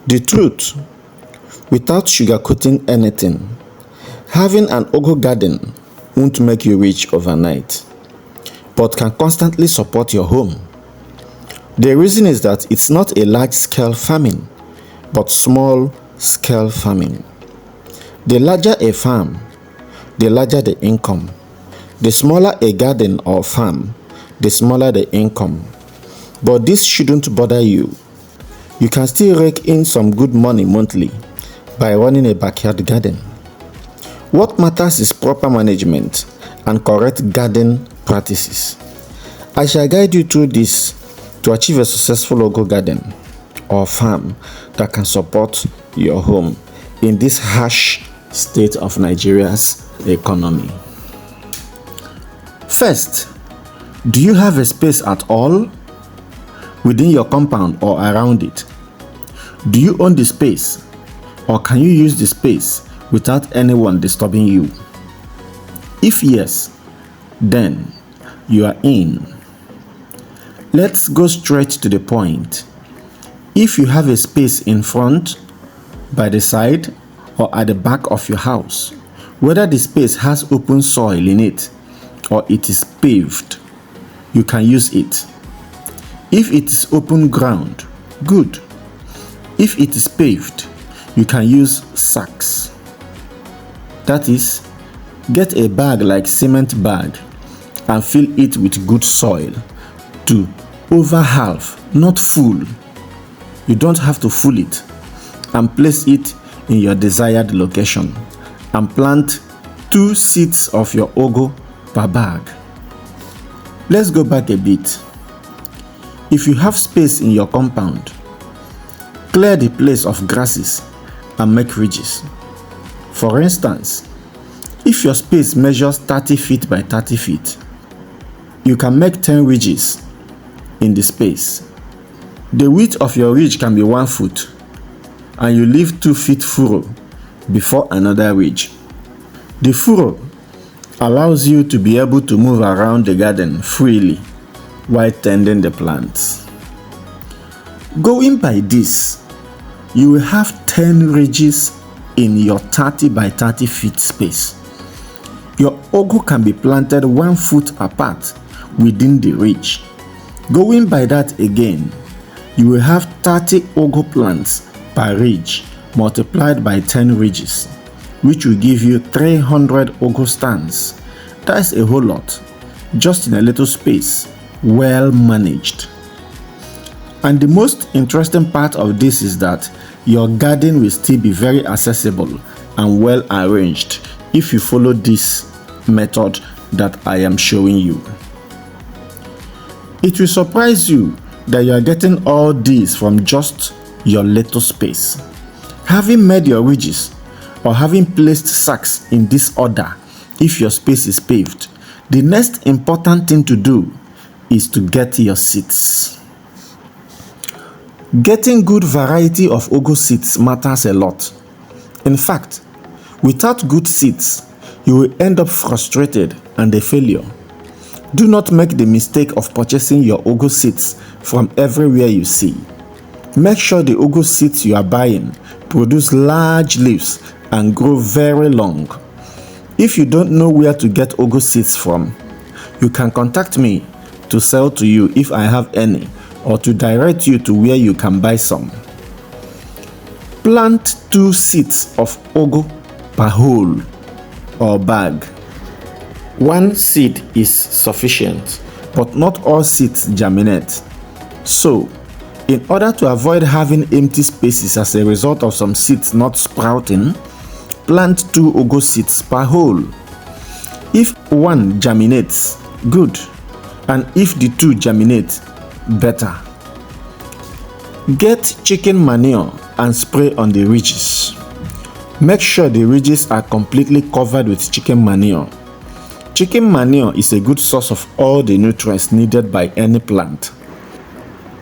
The truth, without sugarcoating anything, having an ugu garden won't make you rich overnight, but can constantly support your home. The reason is that it's not a large-scale farming, but small-scale farming. The larger a farm, the larger the income. The smaller a garden or farm, the smaller the income. But this shouldn't bother you. You can still rake in some good money monthly by running a backyard garden. What matters is proper management and correct garden practices. I shall guide you through this to achieve a successful ugu garden or farm that can support your home in this harsh state of Nigeria's economy. First, do you have a space at all within your compound or around it? Do you own the space, or can you use the space without anyone disturbing you? If yes, then you are in. Let's go straight to the point. If you have a space in front, by the side, or at the back of your house, whether the space has open soil in it or it is paved, you can use it. If it is open ground, good. If it is paved, you can use sacks. That is, get a bag like cement bag and fill it with good soil to over half, not full. You don't have to full it, and place it in your desired location and plant 2 seeds of your ugu per bag. Let's go back a bit. If you have space in your compound, clear the place of grasses and make ridges. For instance, if your space measures 30 feet by 30 feet, you can make 10 ridges in the space. The width of your ridge can be 1 foot, and you leave 2 feet furrow before another ridge. The furrow allows you to be able to move around the garden freely while tending the plants. Going by this, you will have 10 ridges in your 30 by 30 feet space. Your ugu can be planted 1 foot apart within the ridge. Going by that again, you will have 30 ugu plants per ridge multiplied by 10 ridges, which will give you 300 ugu stands. That's a whole lot, just in a little space, well managed. And the most interesting part of this is that your garden will still be very accessible and well arranged if you follow this method that I am showing you. It will surprise you that you are getting all these from just your little space. Having made your ridges or having placed sacks in this order, if your space is paved, the next important thing to do is to get your seeds. Getting good variety of ugu seeds matters a lot. In fact, without good seeds, you will end up frustrated and a failure. Do not make the mistake of purchasing your ugu seeds from everywhere you see. Make sure the ugu seeds you are buying produce large leaves and grow very long. If you don't know where to get ugu seeds from, you can contact me to sell to you if I have any, or to direct you to where you can buy some. Plant 2 seeds of ugu per hole or bag. 1 seed is sufficient, but not all seeds germinate. So, in order to avoid having empty spaces as a result of some seeds not sprouting, plant 2 ugu seeds per hole. If 1 germinates, good, and if the 2 germinate, better. Get chicken manure and spray on the ridges. Make sure the ridges are completely covered with chicken manure. Chicken manure is a good source of all the nutrients needed by any plant.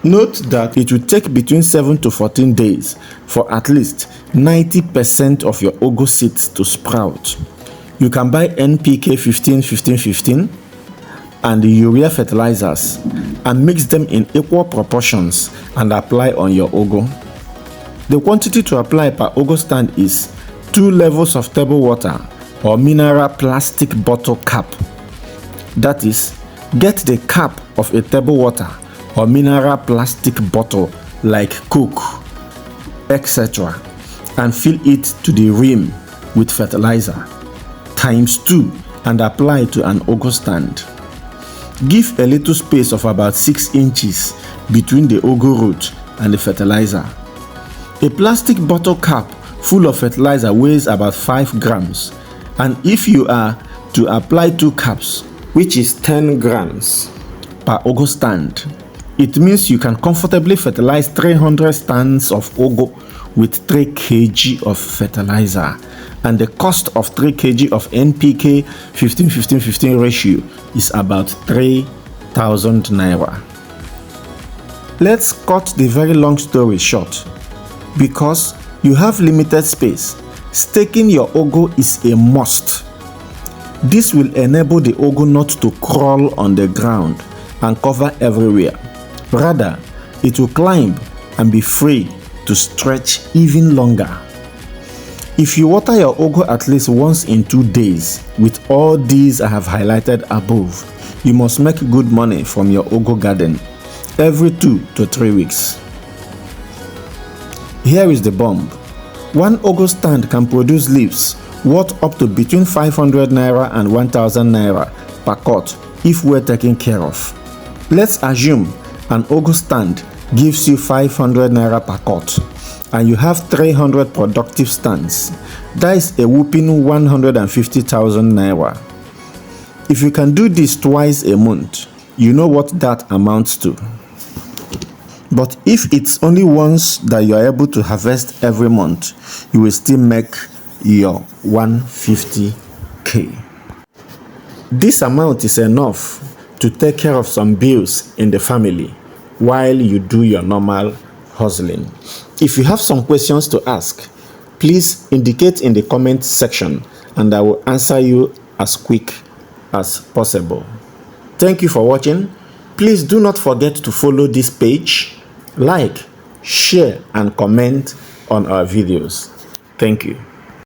Note that it will take between 7 to 14 days for at least 90% of your ugu seeds to sprout. You can buy NPK 15-15-15 and the urea fertilizers and mix them in equal proportions and apply on your ugu. The quantity to apply per ugu stand is 2 levels of table water or mineral plastic bottle cap. That is, get the cap of a table water or mineral plastic bottle like Coke, etc., and fill it to the rim with fertilizer ×2 and apply to an ugu stand. Give a little space of about 6 inches between the ugu root and the fertilizer. A plastic bottle cap full of fertilizer weighs about 5 grams, and if you are to apply 2 caps, which is 10 grams per ugu stand, it means you can comfortably fertilize 300 stands of ugu with 3 kg of fertilizer, and the cost of 3 kg of NPK 15-15-15 ratio is about 3,000 naira. Let's cut the very long story short. Because you have limited space, staking your ugu is a must. This will enable the ugu not to crawl on the ground and cover everywhere. Rather, it will climb and be free to stretch even longer. If you water your ugu at least once in 2 days with all these I have highlighted above, you must make good money from your ugu garden every 2 to 3 weeks. Here is the bomb. 1 ugu stand can produce leaves worth up to between 500 naira and 1000 naira per cut if well taken care of. Let's assume an ugu stand gives you 500 naira per cut and you have 300 productive stands. That is a whooping 150,000 naira. If you can do this twice a month, you know what that amounts to. But if it's only once that you are able to harvest every month, you will still make your 150k. This amount is enough to take care of some bills in the family while you do your normal hustling. If you have some questions to ask, please indicate in the comment section and I will answer you as quick as possible. Thank you for watching. Please do not forget to follow this page, like, share and comment on our videos. Thank you.